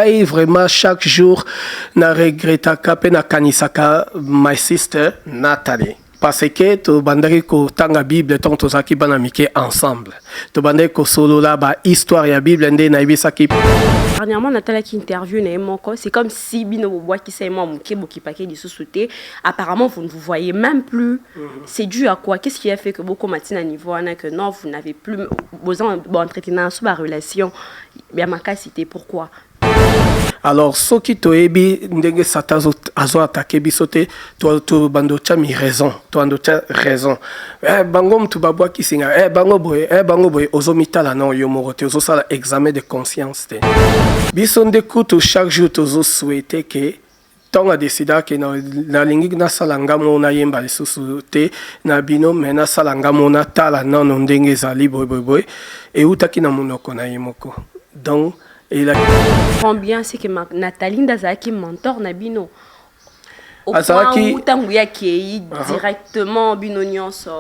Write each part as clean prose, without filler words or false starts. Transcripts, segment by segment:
Et vraiment chaque jour na regretaka pe na kanisaka my sister Nathalie. Parce que tu bandaki ko tanga Bible tant to saki banamike ensemble. Tu bandaki ko solo là ba histoire ya Bible ndé na ibisaki. Dernièrement Nathalie qui interview na moko, c'est comme si bino bois qui say moi muke boki paquet du sous-souté. Apparemment vous ne vous voyez même plus. C'est dû à quoi? Qu'est-ce qui a fait que beaucoup matin à niveau que non vous n'avez plus besoin d'entretenir sur la relation. Bien ma cas c'était pourquoi? Alors, ce qui t'a dit, ndenge Satan a attaqué bisoté, toi bando mi raison, toi bando raison. Bangom tu babwa qui singa, bango boy, ozomita la non yomorote, ozo sala examen de conscience te. Bisonde kutu chaque jour tozo souhaiter que tant a décidé que na lingi na salanga mona yemba lisusu te na bino mena salanga mona tala non ndenge zali boy et utaki na monoko na yemoko. Donc et là, combien c'est que Nathalie Ndazaki mentor Nabino au point Azaki, où Tanguya qui directement Bino Nyonso,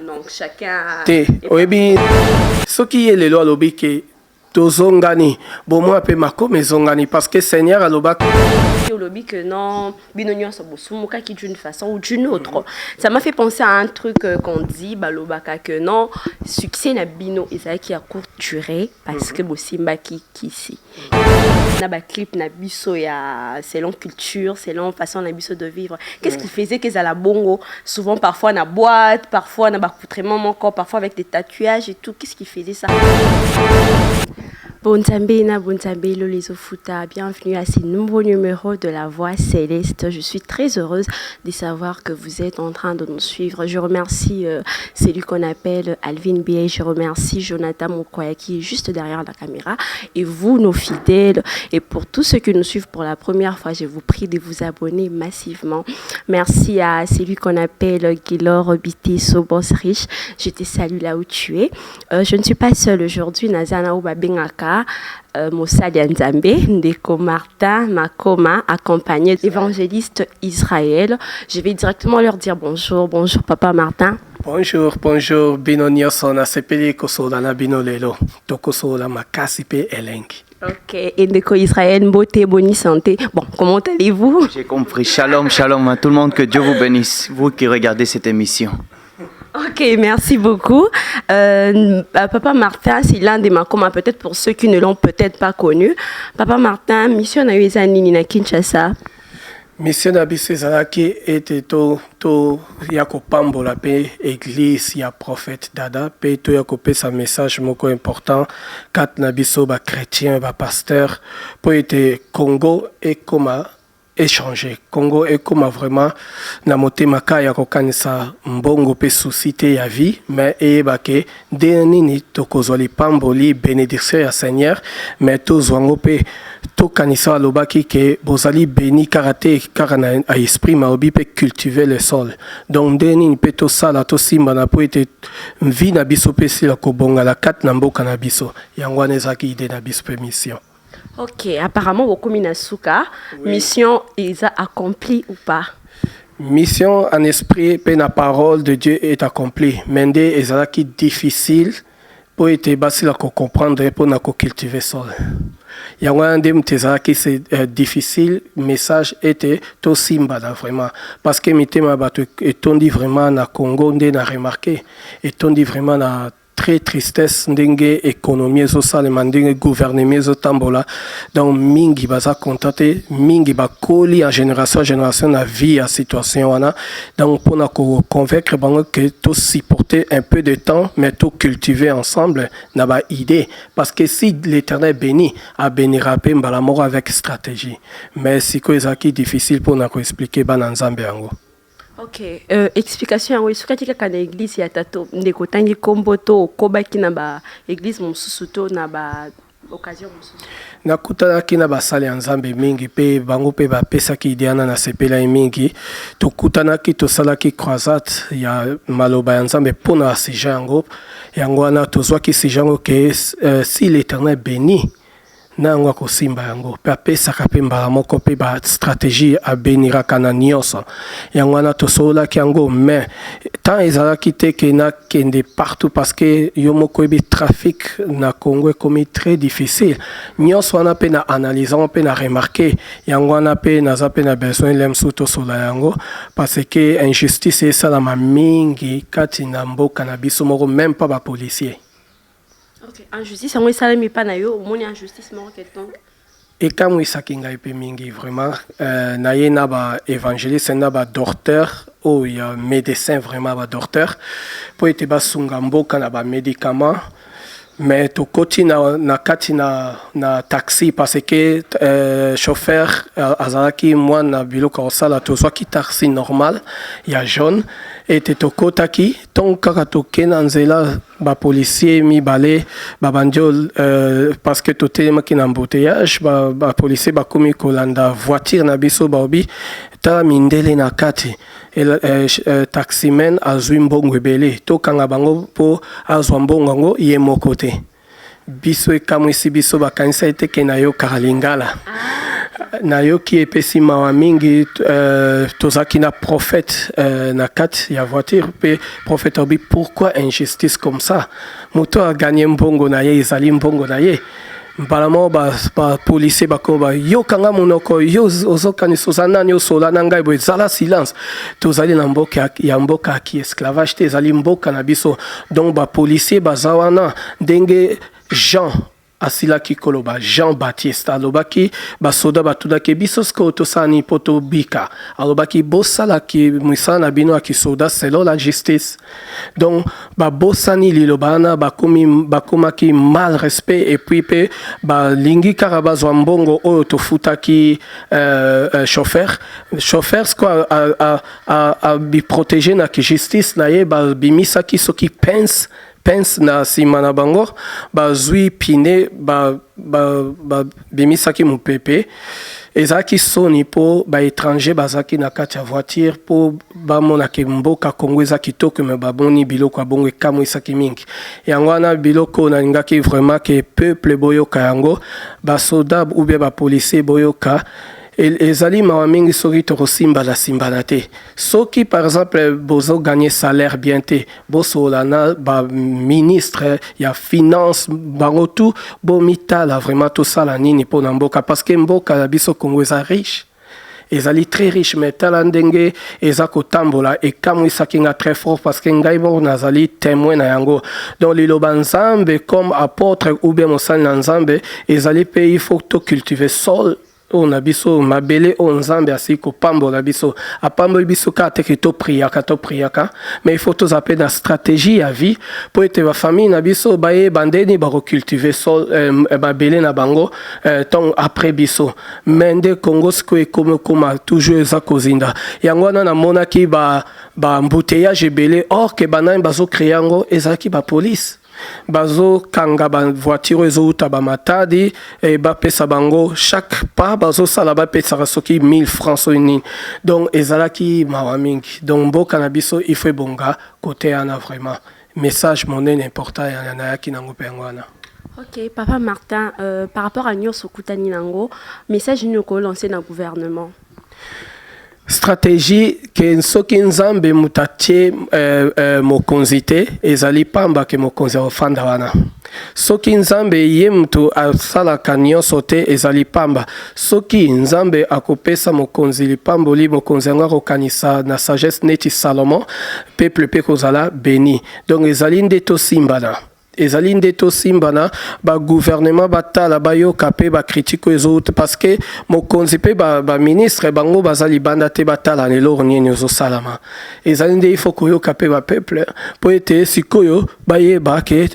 donc chacun te oyebi soki ye lelo alobi ke tozongani bomo ape makome zongani parce que Seigneur aloba lobby que non Bino Nyonso bosumuka qui d'une façon ou d'une autre. Ça m'a fait penser à un truc qu'on dit balobaka que non succès na Bino Ezaki a courte durée parce que bosimba qui ici na ba clip na biso ya selon culture selon façon na biso de vivre. Qu'est-ce qui faisait que ça la bongo souvent parfois na boîte parfois na accoutrement mon corps parfois avec des tatouages et tout. Qu'est-ce qui faisait ça? Bonzambe, Lolizo Futa, bienvenue à ce nouveau numéro de La Voix Céleste. Je suis très heureuse de savoir que vous êtes en train de nous suivre. Je remercie celui qu'on appelle Alvin B. Je remercie Jonathan Mokoya qui est juste derrière la caméra. Et vous, nos fidèles. Et pour tous ceux qui nous suivent pour la première fois, je vous prie de vous abonner massivement. Merci à celui qu'on appelle Gilor Biti Sobos Rich. Je te salue là où tu es. Je ne suis pas seule aujourd'hui. Nazana Oubabengaka. Moussali Nzambe, Ndeko Martin Makoma, accompagné d'évangéliste Israël. Je vais directement leur dire bonjour. Bonjour Papa Martin. Bonjour, Bino Nyonso na sepeli kosola na bino lelo. Tokosola makasi pe elengi. Ok, et Ndeko Israël, beauté, bonne santé. Bon, comment allez-vous? J'ai compris. Shalom, shalom à tout le monde. Que Dieu vous bénisse, vous qui regardez cette émission. Ok, merci beaucoup. Papa Martin, c'est l'un des Makoma, peut-être pour ceux qui ne l'ont peut-être pas connu. Papa Martin, mission na Nini na Kinshasa. Mission na biso ezalaki ete to ya kopambola pe église ya prophète Dada pe to ya kopesa message moko important kat na biso ba chrétien ba pasteur po ete Congo ekoma échanger. Congo est comme vraiment na motema kaya kokanisa mbongo pe suscité ya vie mais eyebake denini tokozoli pamboli bénédiction ya Seigneur mais tozwango pe tokanisa alobaki ke bozali béni karaté karana a esprit maobi pe cultiver le sol. Donc denini pe to sala to simba na po ete vie na biso pe sila kobonga la kat na mboka na biso. Yango ezaki ide na biso pe mission. Ok, apparemment, au Kominasuka, mission, ils ont accompli ou pas? Mission en esprit, pe la parole de Dieu est accomplie. Mende ezalaki difficile pour être facile à comprendre pour na cultiver sol. Yango ndem tezalaki c'est difficile, message était to simba vraiment parce que mitema bato etondi vraiment na Congo ndé na remarqué etondi vraiment na très tristesse ndenge économie zo salema ndenge gouvernement zo tambola donc mingi baza contenté mingi bakoli en génération na vie à situation wana donc pour na convaincre bango que to supporter un peu de temps mais to cultiver ensemble na ba idée parce que si l'Éternel bénit a bénira pe mbala moko avec stratégie mais si ko ezaki difficile pour na ko expliquer bana nzambe yango. Ok, explication yango esukaki kaka na église ya tato ndeko tangi kombo to kobaki na ba église mosusu to na ba occasion mosusu. Nakutanaki na basali ya nzambe mingi pe bango pe bapesaki idiana na sepela mingi tokutanaki tosalaki croisade ya maloba ya nzambe mpona sujet yango wana tozwaki sujet yango ke si l'Éternel bénit na yango akosimba yango mpe apesaka mpe mbala moko mpe bastratégie abeniraka na nyonso yango wana tosololaki yango mais tant ezalaki te ke nakende partout parce que yo moko oyebi trafic na Congo ekomi très difficile nyonso wana mpe na analyse yango mpe na remarke yango wana mpe naza mpe na besoin lemsu tosola yango parce que injustice esalama mingi kati na mboka na biso moko même pas bapolicier. Ok, injustice yango esalemi mpa na yo omoni injustice moko quelconque ekamwisaki ngai mpe mingi vraiment naye na baévangéliste na badocteur oyo ya médecin vraiment badocteur mpo ete basunga mboka na bamédicament mais tokoti na kati na taxi parce que chauffeur azalaki mwana biloko akosala tozwaki taxi normal ya jaune ete tokotaki ntongo kaka toke na nzela bapolisier mibale babandi parce que totelemaki na embouteillage bapolisier bakomi kolanda voiture na biso baobi tala mindele na kati taximen azwi mbongo ebele tokanga bango mpo azwa mbongo yango ye moko te biso ekamwisi biso bakanisa ete ke nayokaka lingala nayoki epesi mawa mingi tozalaki na prophète na kati ya voiture mpe prophète obi pourquoi injustice comme ça moto aganye mbongo na ye ezali mbongo na ye mbala moko bapolisier bakomi bayokanga monoko yo ozokanisa oza nani osola na ngai boye ezala silence tozali na mboka ya mboka aki esclavage te ezali mboka na biso donc bapolisier baza wana ndenge Jean asilaki koloba Jean Baptiste alobaki basoda batudaki biso siko tosani mpo tobika alobaki bosalaki misala na bino ya kisoda selon la justice donc babosani liloba wana bakomaki mal respect et puis mpe balingi kaka bazwa mbongo oyo tofutaki chauffeur siko abiprotege na justice na ye babimisaki soki pense na nsima na bango bazwi pine bimisaki mopepe ezalaki soni mpo baétranger bazalaki na kati ya voiture mpo bamonaki mboka Kongo eza kitoko me baboni biloko ya bongo ekamwisaki mingi yango wana biloko nalingaki vraiment ke peuple boyoka yango basoda ou bien bapolisier boyoka ezali mawa mingi soki tokosimbana te soki par exemple bozo gagner salaire bien te bosola na baministre ya finance bango tu bomitala vraiment tosala nini mpo na mboka parce que mboka na biso Congo eza riche ezali très riche mais tala ndenge eza kotambola ekamwisaki nga très fort parce que ngai moko nazali témoin na yango donc liloba nzambe comme apôtre ou bien mosali na nzambe ezali mpe il faut tocultiver sol on a biso mabele on nzambe asi kopambola biso apamboli biso ka teke topriaka mais il faut tous appeler la stratégie à vie pour ete ba famille na biso baye bandeni ba recultiver sol mabele na bango tant après biso mende Congo siko ekoma toujours eza kozinda yango wana na monaki ba embouteillage ebele or ke banani bazo créer yango ezaki ba police bazo kanga ba voiture ezouta ba matadi et bapesa bango chaque pas bazo sala bapesa soki 1000 francs nini donc ezalaki mawa mingi donc mboka na biso il faut bonga côté ana vraiment message monene important ya nayaki nango pe ngwana. Ok, Papa Martin, par rapport à nyonso kutani nango message ni ko lancer na gouvernement stratégie ke soki nzambe mutatie mokonzi te ezali pamba ke mokonzi ofanda wana soki nzambe ye mtu asalaka nyonso te ezali pamba soki nzambe akopesa mokonzi lipamboli mokonzi yango akokanisa na sagesse neti Salomon peuple mpe kozala béni donc ezali nde tosimbana ezali nde tosimbana ba gouvernement batala bayoka pe ba critique ezouta parce que mokonzi pe ba ministre bango bazali banda te batala lelo nini ozosalama ezali nde il faut koyoka pe ba peuple po ete sikoyo bayeba ke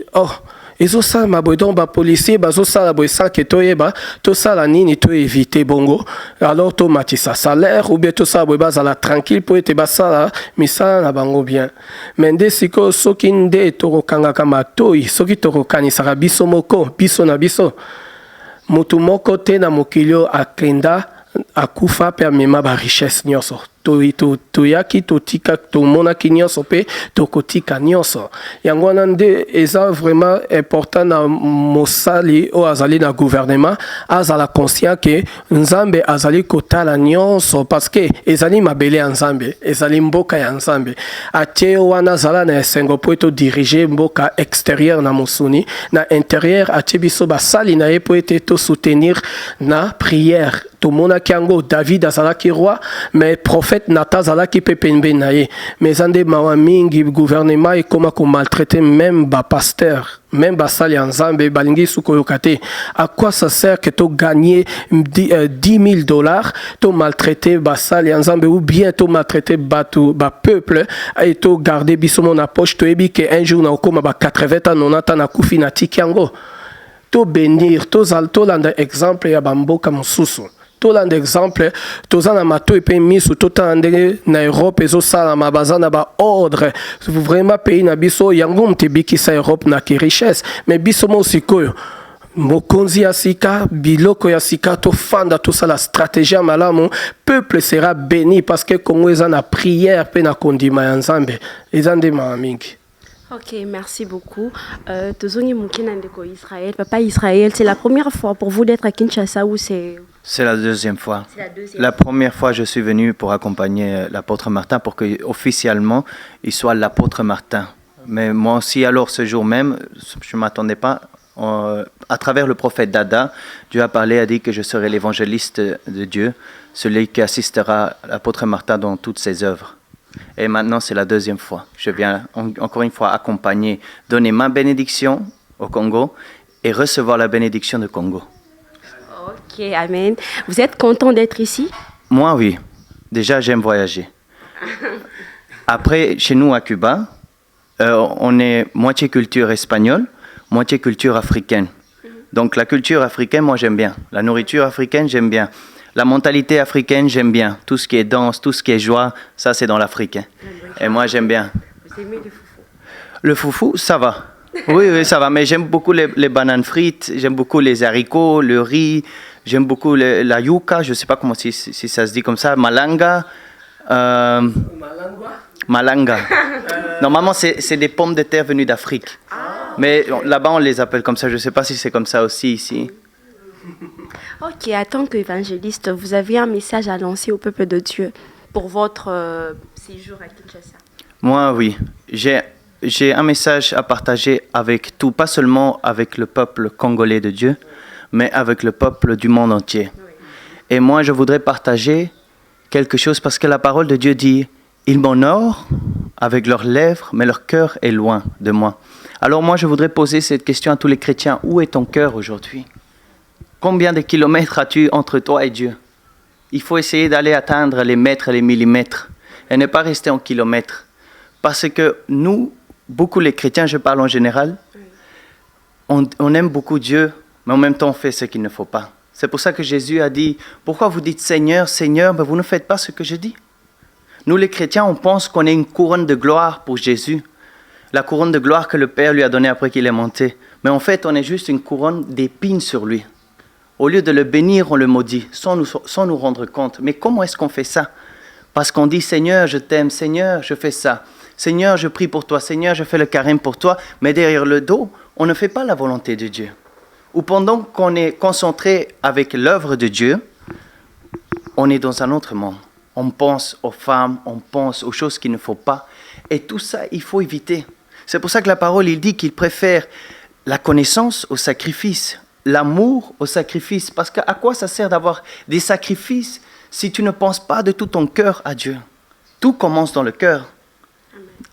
ezosala boye donc bapolisier bazosala boye sans ke toyeba tosala nini to éviter bongo alors tomatisa salaire ou bien tosala boye bazala tranquille po ete basala misala na bango bien mais nde sikoyo soki nde tokokangaka matoi soki tokokanisaka biso moko biso na biso motu moko te na mokili akenda akufa mpe amema ba richesse nyonso toyaki totika tomonaki nyonso mpe tokotika nyonso yango wana nde eza vraiment important na mosali oyo azali na gouvernement azala conscient ke nzambe azali kotala nyonso parce que ezali mabele ya nzambe ezali mboka ya nzambe atie wana azala na esengo mpo ete dirige mboka extérieur na mosuni na intérieur atie biso basali na ye mpo ete tosoutenir na prière tomonaki yango David azalaki roi mais prophète Nathan azalaki mpe pembeni na ye mais eza nde mawa mingi gouvernement ekoma komaltraite même bapasteur même basali ya nzambe balingi su koyoka te à quoi ça sert que to gagner $10,000 to maltraiter basali ya nzambe ou bien to maltraiter bato peuple et to garder biso mo na poche toyebi ke un jour na okoma ba 80 ans 90 ans na kufi na tiki yango to bénir to landa exemple ya bamboka mosusu tolanda exemple toza na mato epe misu totala ndenge na Europe ezosalama baza na baordre vraiment pays na biso yango moto ebikisa Europe na ke richesse mais biso mo sikoyo mokonzi ya sika biloko ya sika tofanda tosala stratégie ya malamu peuple sera béni parce que Congo eza na prière mpe na kondima ya nzambe eza nde mawa mingi. Ok, merci beaucoup. Tozongi Moukina Ndeko Israël. Papa Israël, c'est la première fois pour vous d'être à Kinshasa ou c'est... C'est la deuxième fois. C'est la deuxième. La première fois, je suis venu pour accompagner l'apôtre Martin pour que officiellement il soit l'apôtre Martin. Mais moi aussi, alors ce jour même, je ne m'attendais pas. À travers le prophète Dada, Dieu a dit que je serai l'évangéliste de Dieu, celui qui assistera l'apôtre Martin dans toutes ses œuvres. Et maintenant, c'est la deuxième fois. Je viens encore une fois accompagner, donner ma bénédiction au Congo et recevoir la bénédiction du Congo. Ok, amen. Vous êtes content d'être ici? Moi, oui. Déjà, j'aime voyager. Après, chez nous à Cuba, on est moitié culture espagnole, moitié culture africaine. Donc la culture africaine, moi, j'aime bien. La nourriture africaine, j'aime bien. La mentalité africaine, j'aime bien. Tout ce qui est danse, tout ce qui est joie, ça c'est dans l'africain. Et moi, j'aime bien. Vous aimez le foufou? Le foufou, ça va. Oui, ça va. Mais j'aime beaucoup les bananes frites, j'aime beaucoup les haricots, le riz, j'aime beaucoup la yuca, je ne sais pas comment si ça se dit comme ça, malanga. Malanga. Normalement, c'est des pommes de terre venues d'Afrique. Mais là-bas, on les appelle comme ça. Je ne sais pas si c'est comme ça aussi ici. Ok, en tant qu'évangéliste, vous avez un message à lancer au peuple de Dieu pour votre séjour à Kinshasa? Moi, oui. J'ai un message à partager avec tout, pas seulement avec le peuple congolais de Dieu, mais avec le peuple du monde entier. Oui. Et moi, je voudrais partager quelque chose parce que la parole de Dieu dit « Ils m'honorent avec leurs lèvres, mais leur cœur est loin de moi. » Alors moi, je voudrais poser cette question à tous les chrétiens. Où est ton cœur aujourd'hui? Combien de kilomètres as-tu entre toi et Dieu? Il faut essayer d'aller atteindre les mètres et les millimètres et ne pas rester en kilomètres. Parce que nous, beaucoup les chrétiens, je parle en général, on aime beaucoup Dieu, mais en même temps on fait ce qu'il ne faut pas. C'est pour ça que Jésus a dit, pourquoi vous dites Seigneur, Seigneur, mais vous ne faites pas ce que je dis? Nous les chrétiens, on pense qu'on est une couronne de gloire pour Jésus. La couronne de gloire que le Père lui a donnée après qu'il est monté. Mais en fait, on est juste une couronne d'épines sur lui. Au lieu de le bénir, on le maudit, sans nous rendre compte. Mais comment est-ce qu'on fait ça? Parce qu'on dit, Seigneur, je t'aime, Seigneur, je fais ça. Seigneur, je prie pour toi, Seigneur, je fais le carême pour toi. Mais derrière le dos, on ne fait pas la volonté de Dieu. Ou pendant qu'on est concentré avec l'œuvre de Dieu, on est dans un autre monde. On pense aux femmes, on pense aux choses qu'il ne faut pas. Et tout ça, il faut éviter. C'est pour ça que la parole, il dit qu'il préfère la connaissance au sacrifice, l'amour au sacrifice. Parce qu'à quoi ça sert d'avoir des sacrifices si tu ne penses pas de tout ton cœur à Dieu? Tout commence dans le cœur.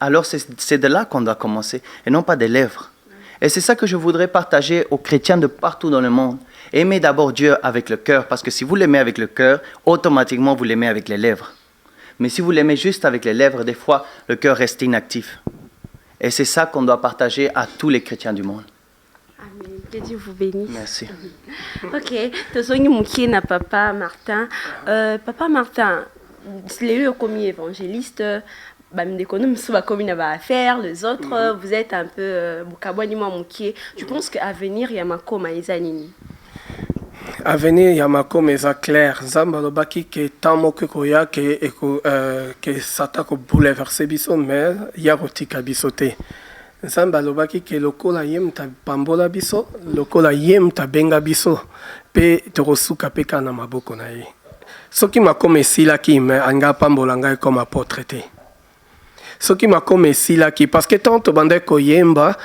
Alors c'est de là qu'on doit commencer, et non pas des lèvres. Et c'est ça que je voudrais partager aux chrétiens de partout dans le monde. Aimez d'abord Dieu avec le cœur, parce que si vous l'aimez avec le cœur, automatiquement vous l'aimez avec les lèvres. Mais si vous l'aimez juste avec les lèvres, des fois, le cœur reste inactif. Et c'est ça qu'on doit partager à tous les chrétiens du monde. Amen. Que Dieu vous bénisse. Merci. Ok. Tozongi Moukina, Papa Martin. Papa Martin, les deux comme évangéliste, les autres, vous êtes un peu... Je pense qu'à venir, il y a ma coma, avenir ya makome eza clair. Nzambe alobaki ke temps moko koya ke Satan ko bouleverser biso mais ya kotika biso te. Nzambe alobaki ke lokola ye muta pambola biso, lokola ye muta benga biso pe tokosuka pe kana maboko na ye. Soki makome esilaki me anga pambola ngai comme apôtre te. Soki makome esilaki parce que tant tobandai koyemba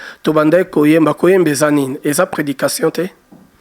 eza nini? Eza prédication te?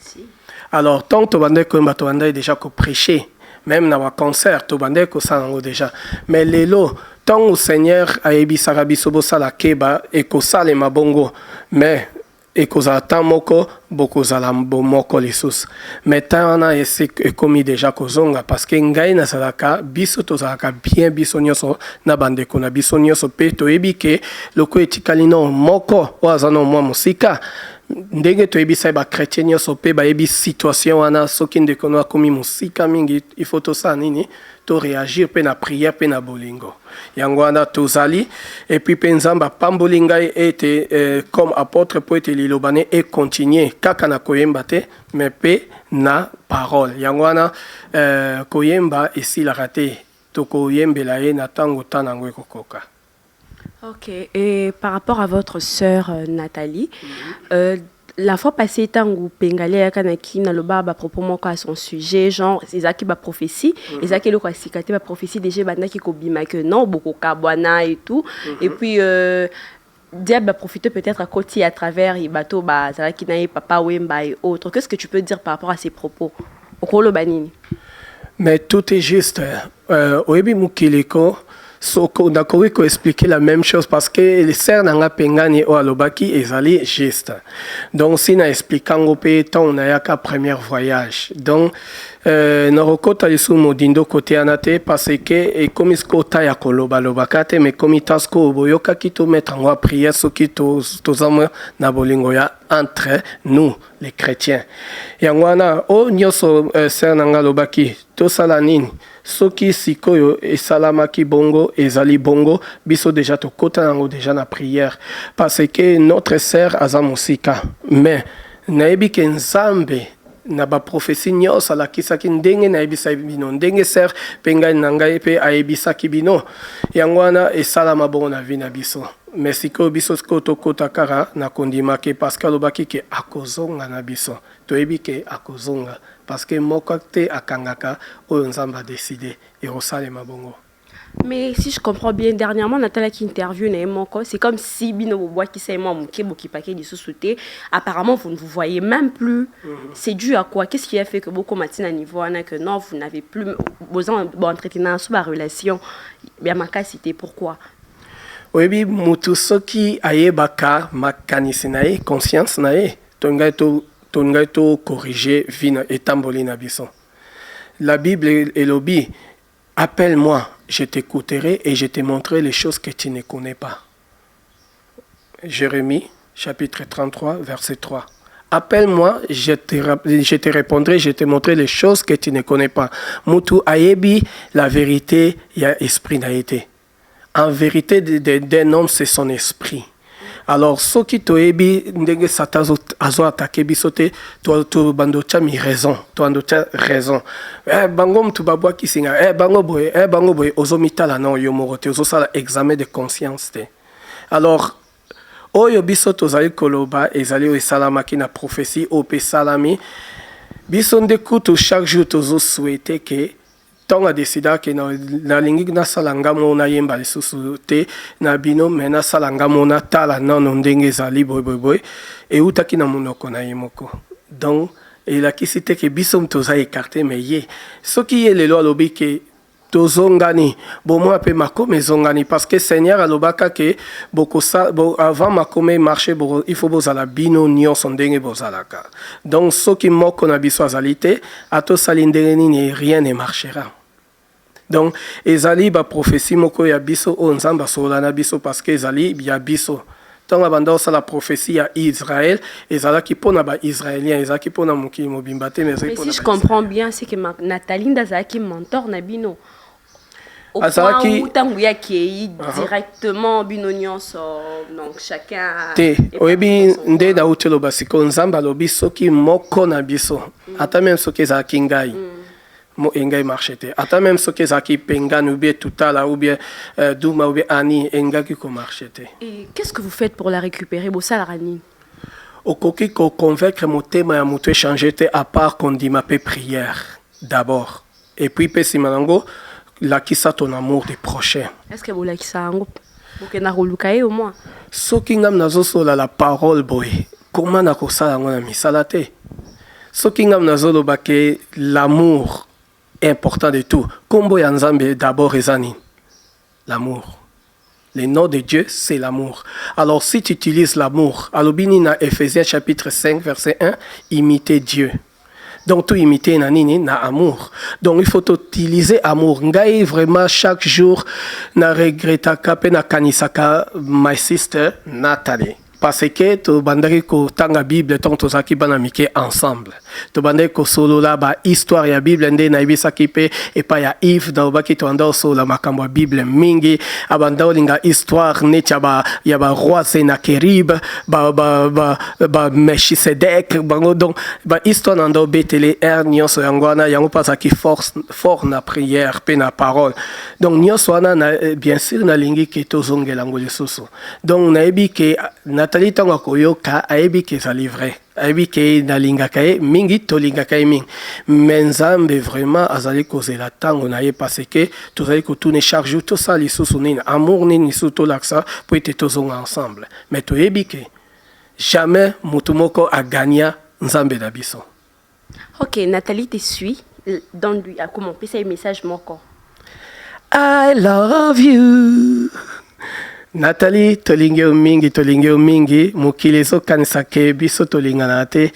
Si. Alors tant tobandai koyemba tobandai déjà ko prêcher. Même dans un concert, tobandai ko sango déjà. Mais lelo tant au Seigneur a ebisaka biso bosala keba et ko sale mabongo. Mais ekozala temps moko bokozala moko lisusu mais temps wana ekomi déjà kozonga parce que ngai nazalaka biso tozalaka bien biso nyonso na bandeko na biso nyonso mpe toyebi ke loko etikali no moko oyo aza no mwa mosika ndenge toyebisa bakretien nyonso mpe bayebi situation wana soki ndeko no akomi mosika mingi ifo tosala nini toréagir mpe na prière mpe na bolingo yango wana tozali epuis mpe nzambe apamboli ngai ete comme apôtre mpo ete liloba ne econtinue kaka na koyemba te mais mpe na parole yango wana koyemba esilaka te tokoyembela ye na ntango ta nango ekokoka. Ok, et par rapport à votre sœur Nathalie, la fois passée, tangu pengalé kanaki na loba ba propos moko à son sujet, genre ezaki ba prophétie, ezaki le kwa sikate ba prophétie déjà banda ki ko bima que non beaucoup kabwana et tout, et puis diable a profité peut-être à côté à travers les bateaux ba zalaki na papa wemba et autres. Qu'est-ce que tu peux dire par rapport à ces propos? Okolo banini. Mais tout est juste. Oyebi mukileko soko d'accord ko expliquer la même chose parce que les sœurs nanga pengani o alobaki ezali juste. Donc si na expliquango pe ton na yaka premier voyage. Donc norokota lisu modindo côté anate parce que et comme iskota ya koloba lobakate mais comme tasko boyoka kito mettre en prière soki to zama na bolingo ya entre nous les chrétiens. Yangwana o nyoso sœur nanga lobaki to sala nini soki sikoyo esalamaki bongo ezali bongo biso déjà tokota nango déjà na prière parce que notre sœur aza mosika mais nayebi ke nzambe na ba prophétie nyonso alakisaki ndenge nayebisa bino ndenge sœur mpe ngai na ngai mpe ayebisaki bino yango wana esalama bongo na vi na biso mais sikoyo biso sikoyo tokota kaka na kondimaki parce que alobaki ke akozonga na biso toyebi ke akozonga parce que moko te akangaka oyo nzambe a décidé ekosalema bongo. Mais si je comprends bien, dernièrement, Nathalie qui interview Moko, c'est comme si Bino Bobois qui s'est moi qui paquet de sous-souté. Apparemment, vous ne vous voyez même plus. C'est dû à quoi? Qu'est-ce qui a fait que beaucoup matin à niveau que non, vous n'avez plus besoin d'entretenir sous la relation? Bien ma cas, c'était pourquoi? Oui, bi mutu soki ayebaka makanisi nae conscience nae tongai to corriger vina etamboli na biso. La Bible est lobby. Appelle-moi, je t'écouterai et je te montrerai les choses que tu ne connais pas. Jérémie, chapitre 33, verset 3. Appelle-moi, je te répondrai, je te montrerai les choses que tu ne connais pas. Mutu ayebi, la vérité, il y a esprit naïté. En vérité, d'un homme, c'est son esprit. Alors, ceux qui toebi ndenge Satan azo attaqué bisote, to bandocha mi raison, to bandocha raison. Bango mtu babwa kisinga, bango boy, ozo mitala na yo morote, ozo sala examen de conscience te. Alors, oyo biso tozali koloba ezali o salamaki na prophétie o pe salami. Biso ndekutu chaque jour tozo souhaiter que tant a décidé que na lingi na salanga mona yemba lisusu te na bino mena salanga mona tala non ndenge zali boy et utaki na monoko na yemoko. Donc et la kisite que biso mtoza écarté mais ye soki ye lelo alobi ke tozongani bomo ape makome zongani parce que Seigneur alobaka ke bokosa avant makome marché il faut bozala bino nyonso ndenge bozalaka. Donc soki moko na biso azalite ato salindenge ni rien ne marchera. Donc ezali ba prophétie moko ya biso o nzamba sola na biso parce que ezali ya biso tant abanda sa la prophétie à Israël ezala ki pona ba israélien ezala ki pona mokili mobimba te mais si je comprends bien c'est que Nathalie ndazaki mentor na bino. Au point où tangu ya kei directement bino nyonso donc chacun te oyebi nde nauti oloba sikoyo nzambe alobi soki moko na biso ata même soki ezalaki ngai engai marché te ata même soki ezalaki pengani ou bien tutala ou bien duma ou bien ani engaki komarché te. Et qu'est-ce que vous faites pour la récupérer bosalaka nini? Okoki koconvaincre motema ya moto échanger te à part kondima mpe prière d'abord et puis mpe nsima nango lakisa ton amour des prochains. Est-ce que bolakisa yango bokenda koluka ye au moins? Soki ngam nazosola la parole boye comment nakosala yango na misala te? Soki ngam nazoloba ke l'amour est important de tout, kombo ya nzambe d'abord eza nini? L'amour. Le nom de Dieu, c'est l'amour. Alors si tu utilises l'amour, alobini na Ephésiens chapitre 5 verset 1, imiter Dieu. Donc tout imiter na nini na amour. Donc il faut utiliser amour. Ngai vraiment chaque jour na regretaka pe na kanisaka my sister Nathalie. Parce que to bandaki ko tanga Bible tant tozaki bana mike ensemble. To bandaki ko solo la ba histoire ya Bible nde na ibisaki pe et pa ya Yves da obaki to anda solo la makambo Bible mingi abanda olinga histoire necha ba ya ba roi Sennacherib ba Melchisedec bango donc ba histoire nando betele nyonso yangwana yango pasaki fort na prière pe na parole. Donc nyonso wana na bien sûr na lingi ke tozongela ngo lisusu. Donc na ebi ke Nathalie tango koyoka ayebi ke za livre ayebi ke nalingaka ye mingi tolingaka ye mingi mais nzambe vraiment azali kozela tango na ye parce que tozali kotune chaque jour tosala lisusu nini amour nini lisusu tolakisa po ete tozonga ensemble mais toyebi ke jamais motu moko agagna nzambe na biso. Ok, Nathalie te suit, donne-lui à comment un message moko. I love you. Nathalie tolingeo mingi mokili ezokanisa ke biso tolingana te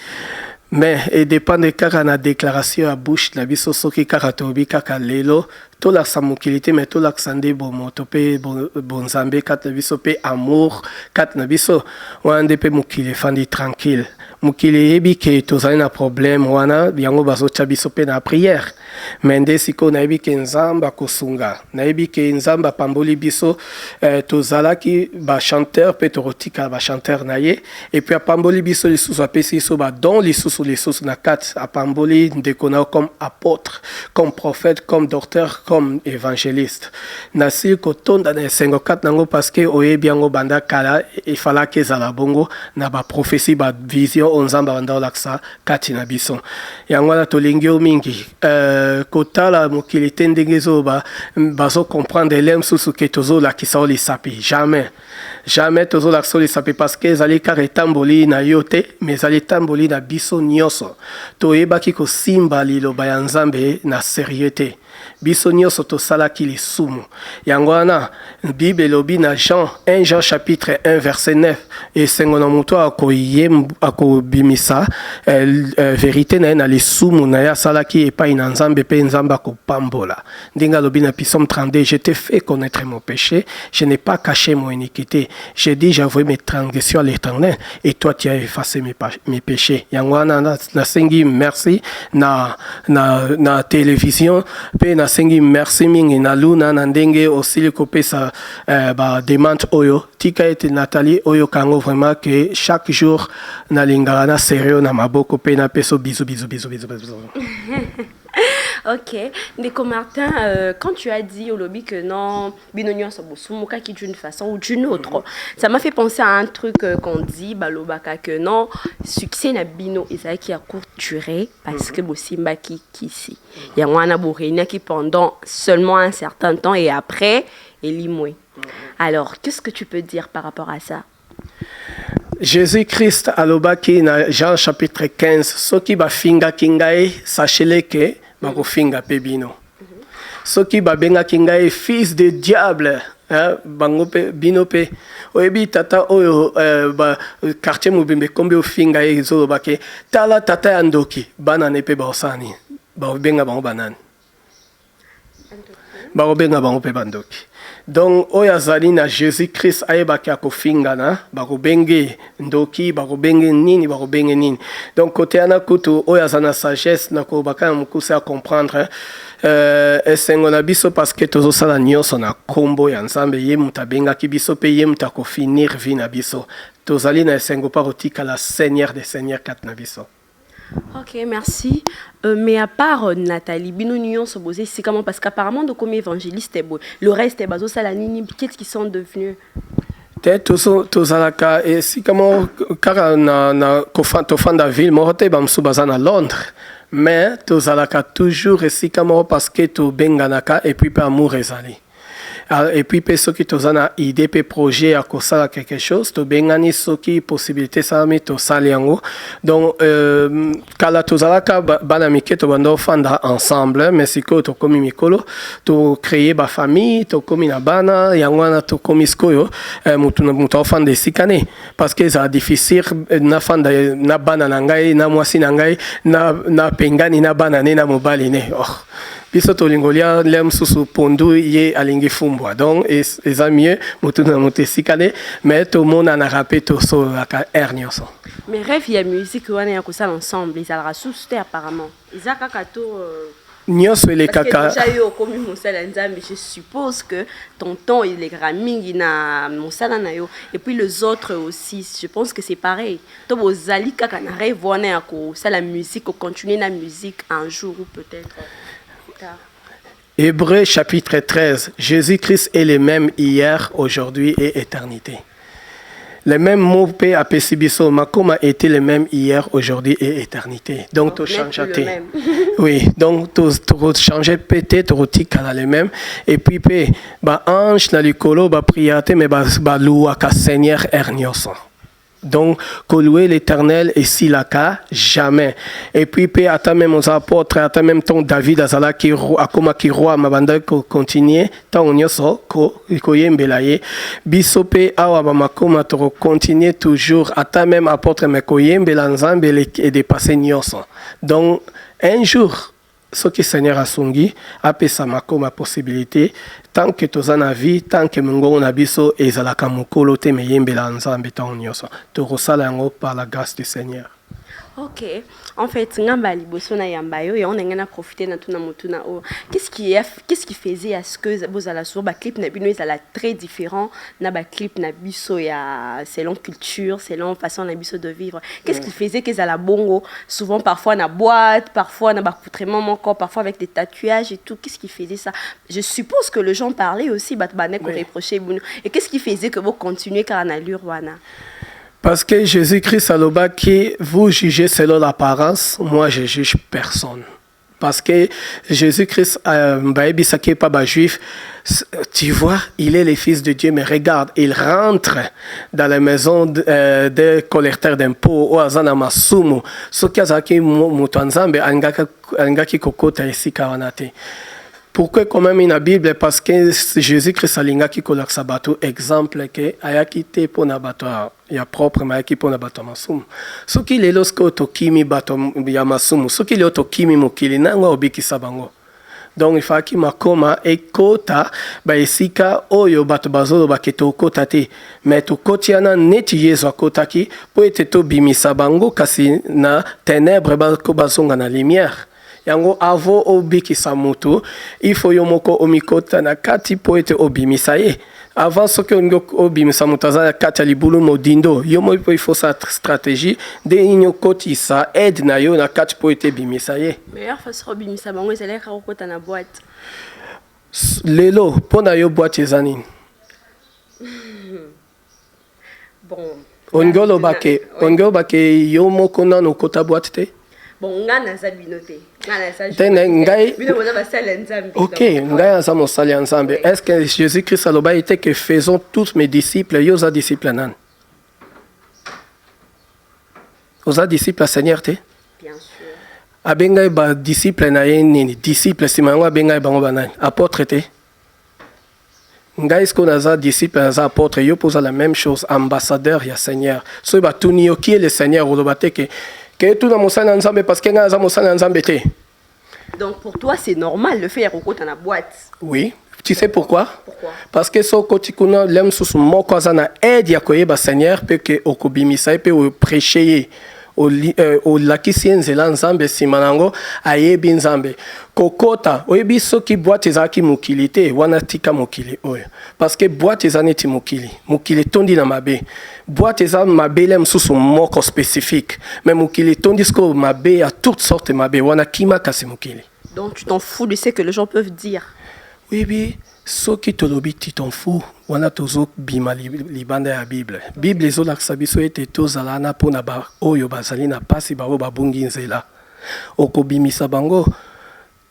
mais edépende kaka na déclaration ya bouche na biso soki kaka toyebi kaka lelo tolakisa mokili te mais tolakisa nde bomoto mpe bonzambe kati na biso mpe amour kati na biso wana nde mpe mokili efandi tranquille. Mokili eyebi ke tozali na problème wana yango bazotya biso mpe na prière mais nde sikoyo nayebi ke nzambe akosunga nayebi ke nzambe apamboli biso tozalaki bachanteur mpe tokotika bachanteur na ye et puis apamboli biso lisusu apesi biso badon lisusu na kati apamboli ndeko na yo comme apôtre comme prophète comme docteur comme évangéliste nasili kotonda na esengo kati nango parce que oyebi yango banda kala efalaki ezala bongo na baprophétie bavision oyo nzambe abanda olakisa kati na biso yango wana tolingi yo mingi kotala mokili te ndenge ezoba bazocomprendre ele mosusu ke tozolakisa o lisapi jamais tozolakisa o lisapi parce que ezali kaka etamboli na yo te mais ezali etamboli na biso nyonso toyebaki kosimba liloba ya nzambe na sérieux te biso nyonso tosalaki lisumu yango wana bible elobi na Jean 1 Jean chapitre 1 verset 9 esengo na moto akobimisa vérité na ye na lisumu na ye asalaki epai na nzambe mpe nzambe akopambola ndenge alobi na Psaume 32 je t'ai fait connaître mon péché je n'ai pas caché mon iniquité j'ai dit j'ai avoué mes transgressions à l'Éternel et toi tu as effacé mes péchés yango wana nasengi merci na télévision mpe nasengi merci mingi na luna na ndenge osili kopesa bademande oyo tika ete Nathalie oyo kango vraiment que chaque jour nalingaka na sérieux na maboko mpe napeso bisou. Ok, Ndeko Martin, quand tu as dit au lobby que non, Binonio Sabosumuka qui d'une façon ou d'une autre, ça m'a fait penser à un truc qu'on dit, Balobaka, que non, succès na Bino Isaïe qui a courte durée parce que Bosimba qui ici. Il y a un Abourina qui pendant seulement un certain temps et après, il limoué. Alors, qu'est-ce que tu peux dire par rapport à ça? Jésus-Christ alobaki na Jean chapitre 15 soki bafinga kingai sachez-le que bakofinga pe bino soki babengaki ngai fils de diable bango pe bino pe oyebi tata oyo quartier mobimbe kombe ofinga ezolobaki tala tata ya ndoki bana ne pe baosani babenga bango banani babenga bango pe bandoki. Donc oyo azali na Jésus-Christ ayebaki akofingana bakobenge ndoki bakobenge nini donc côté ana kutu oyo azana sagesse nakobaka mokuse à comprendre esengo na biso parce que tozosala nyonso na kombo ya nzambe ye mutu abengaki biso mpe ye mutu akofinir vi na biso tozali na esengo mpa kotikala seigneur de seigneur kati na biso. Ok, merci. Mais à part Nathalie, bino nyonso bosé c'est comment parce qu'apparemment de comme évangéliste le reste est bazo salanini qu'est-ce qu'ils sont devenus? Te tozalaka esika moko kaka na tofanda ville moko te bamosusu baza na Londres mais tozalaka toujours esika moko parce que tobenganaka et puis mpe amour ezali. Et puis mpe soki toza na idée mpe projet ya kosala quelque chose tobengani soki possibilité salami tosali yango donc kala tozalaka bana mike tobanda ofanda ensemble mais sikoyo tokomi mikolo tocreye bafamille tokomi na bana yango wana tokomi sikoyo moto ofanda esika ne parce que ezala difficile nafanda na bana na ngai na mwasi na ngai na pengani na bana ne na mobali ne biso tolingolia lem susu pondu ye alingi fumbwa donc eza mieux motu na motu esika ne mais tomonanaka mpe tosololaka air nyonso. Mais rêve ya musique wana ya kosala ensemble ezalaka susu te apparemment eza kaka to nyonso elekaka déjà yo okomi mosala nzambe je suppose que ton temps elekaka mingi na mosala na yo et puis les autres aussi je pense que c'est pareil to bozali kaka na rêve wana ya kosala musique continuer na musique un jour ou peut-être Hébreux chapitre 13. Jésus-Christ est le même hier, aujourd'hui et éternité. Le même mot P à Pesibiso, Makoma était le même hier, aujourd'hui et éternité. Donc, tu changes. Oui, donc tu changes peut-être tu le même. Et puis, ange, na likolo, priate, mais louaka Seigneur Ernioson. Donc, que louer l'éternel et silaka, jamais. Et puis, à même aux apôtres, à même ton David, Azala, qui roi, ma bande, continuer, tant on y so, koyembelaye, bisope, awa, makoma, toro, continuer toujours, à même apôtre, mais koyembelanzambe, et dépasser nyoso. Donc, un jour, ce que Seigneur a songi, appelle ça ma possibilité, tant que tu as vie, tant que mon nabiso et zalaka mukolo te meyembela nzambe tant nyoso. Tu ressala yango par la grâce du Seigneur. Ok, en fait, ngamba liboso na yambayo et on a profité na tuna motuna o. Qu'est-ce qui faisait à ce que bozala sur ba clip na bino ezala très différent na ba clip na biso ya selon culture, selon façon na biso de vivre. Qu'est-ce qui faisait que ezala bongo souvent parfois na boîte, parfois na ba coutrement mon corps, parfois avec des tatouages et tout. Qu'est-ce qui faisait ça? Je suppose que les gens parlaient aussi batbanek ou reprocher bunu. Et qu'est-ce qui faisait que vous continuez car na lurwana? Parce que Jésus-Christ a le qui vous jugez selon l'apparence, moi je juge personne. Parce que Jésus-Christ, pas juif, tu vois, il est le Fils de Dieu, mais regarde, il rentre dans la maison des collecteurs d'impôts, ou à Masumu, ce qui a été Mutanzambe, Angaki Kokota et Sikawanate. Pourquoi quand même la Bible? Parce que Jésus-Christ a lingaki kolak sabato exemple que ayaki te pona bato ya propre mayaki pona bato masumu. Soki lelo sko tokimi bato ya masumu, soki lelo tokimi mokili nango obikisa bango. Donc il faut que makoma ekota ba esika oyo bato bazolo baketo kota te. Mais to kotiana neti yezo kotaki po ete to bimisa bango kasi na ténèbres ba ko bazonga na lumière. Yango avo obikisa mutu il faut yomoko omikota na kati po ete obimisa ye avant ce que obimisa mutu aza kati ya libulu modindo yomo il faut sa stratégie de inyo kotisa aide na yo na kati po ete bimisa ye meilleure façon obimisa bango ezali ka kokota na boîte lelo pona yo boîte ezani bon ongolo bake yomoko na no kota boîte te. Bon, ngana za binote. Ok, ngaya za mosali ensemble. Est-ce que Jésus-Christ a été que faisons tous mes disciples, yosa disciples nan? Osa disciples Seigneur te? Bien sûr. Abenga ba disciples na yeni, disciples simango abenga bango banan. Apôtre te? Ngai sko naza disciple naza apôtre, yo pose la même chose, ambassadeur ya Seigneur. So ba tuni yo qui est le Seigneur ou lobate que tout dans mon sang ensemble parce que dans mon sang ensemble. Donc pour toi c'est normal le faire au côté dans la boîte. Oui, tu sais pourquoi? Pourquoi? Parce que so kotikuna lem sous mon cosa na aide ya koyeba Seigneur pe que okobimisa pe o prêcher olakisi ye nzela nzambe nsima na yango ayebi nzambe kokota oyebi soki boite ezalaki mokili te wana tika mokili oyo parce que boite eza neti mokili etondi na mabe boite eza mabele mosusu moko spécifique mais mokili etondi sikoyo mabe ya toutes sortes mabe wana kima kasi mokili. Donc tu t'en fous de ce que les gens peuvent dire. Oui, soki tolobi tu t'en fous wana tozobima libanda ya bible ezolakisa biso ete tozala na mpona oyo bazali na pasi bango babungi nzela okobimisa bango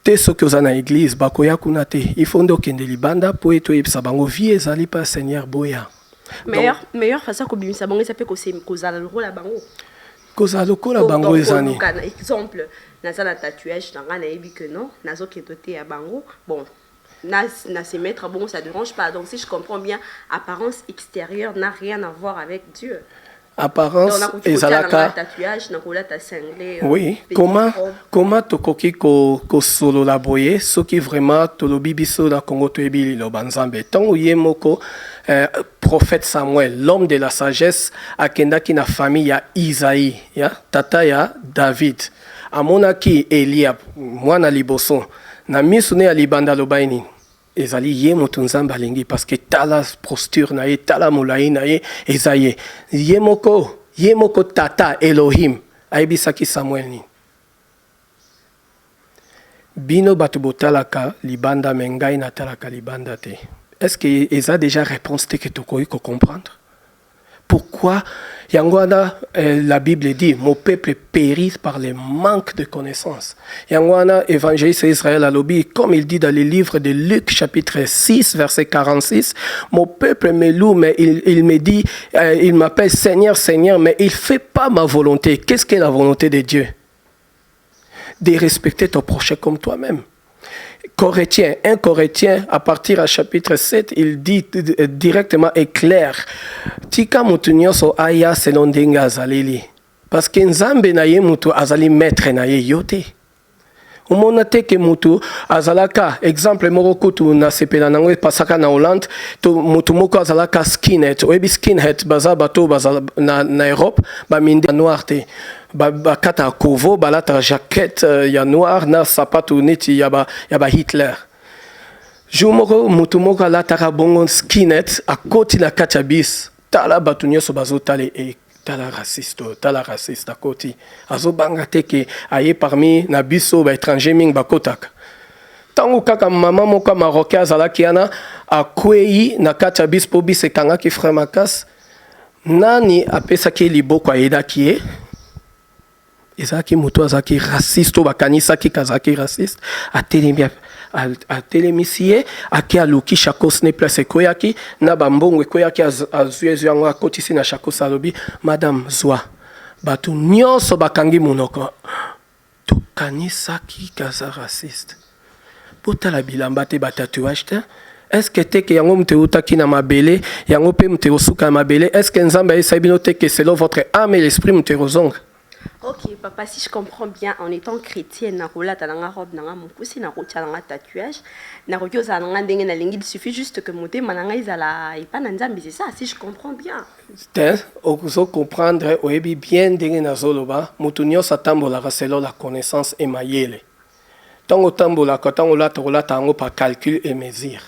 te soki oza na église bakoya kuna te il faut nde okende libanda mpo ete oyebisa bango vie ezali pa seigneur boya meilleur façon kobimisa bango eza mpe kozala lokola bango kozala lokola bango ezani exemple naza na tatouage na nga nayebi que non nazokende te ya bango bon na se mettre bon ça dérange pas donc si je comprends bien apparence extérieure n'a rien à voir avec Dieu. Apparence ezalaka tatouage na kolata cinglé oui comment tokoki kosolola boye soki vraiment tolobi biso na Congo toyebi liloba nzambe ntango ye moko prophète Samuel l'homme de la sagesse akendaki na famille ya Isaïe ya tata ya David amonaki Eliab mwana liboso na miso ne ya libanda lobai nini ezali ye moto nzambe alingi parce que tala posture na ye tala molai na ye eza ye moko tata Elohim ayebisaki Samuel nini bino bato botalaka libanda me ngai natalaka libanda te. Est-ce que eza déjà réponse te que tokoki comprendre pourquoi Yangwana, la Bible dit, mon peuple périt par le manque de connaissances. Yangwana, évangéliste Israël à l'obi, comme il dit dans le livre de Luc, chapitre 6, verset 46, mon peuple me loue, mais il me dit, il m'appelle Seigneur, Seigneur, mais il ne fait pas ma volonté. Qu'est-ce qu'est la volonté de Dieu? De respecter ton prochain comme toi-même. Corinthiens, 1 Corinthiens, à partir du chapitre 7, il dit directement et clair, Tika mutunyo so aya selon denga azaleli. Parce que nzambe na ye mutu azali maître na ye yote. Umona te ke mutu azalaka, exemple moko kutu na sepela nango pasaka na Hollande, to mutu moko azalaka skinhead, oyebi skinhead baza bato baza na Europe, ba minde noir te. Bakata kovo balata jaquette ya noir na sapato neti ya ba Hitler. Jumoko mutu moko alataka bongo skinhead akoti na katabis tala batu nyoso bazotale e tala raciste akoti azobanga te ke aye parmi na biso ba étranger ming bakotaka tango kaka mama moko marocain azalaki ana akwei na katabis po bis ekangaki frère Makas nani apesaki liboko ayedaki ye ezaki moto azaki raciste bakanisaki kazaki raciste atelemisi ye ake aluki shakos ne place ekoyaki na bambongo ekoyaki azwi yango akotisi na shakos alobi madame zwa bato nyonso bakangi monoko tokanisaki kaza raciste potala bilamba te batatouage te. Est-ce que te ke yango mte utaki na mabele yango pe mte osuka na mabele est-ce que nzambe ayesabino te ke selon votre âme et l'esprit mte rozonga. Ok, papa, si je comprends bien, en étant chrétienne, il suffit juste que mon thème et pas c'est ça, si je comprends bien. Vous comprendre, oui, bien dingue na zoloba, mutunyo satambola selon la connaissance et mayele. Tango tambola, quand on l'a tango par calcul et mesure.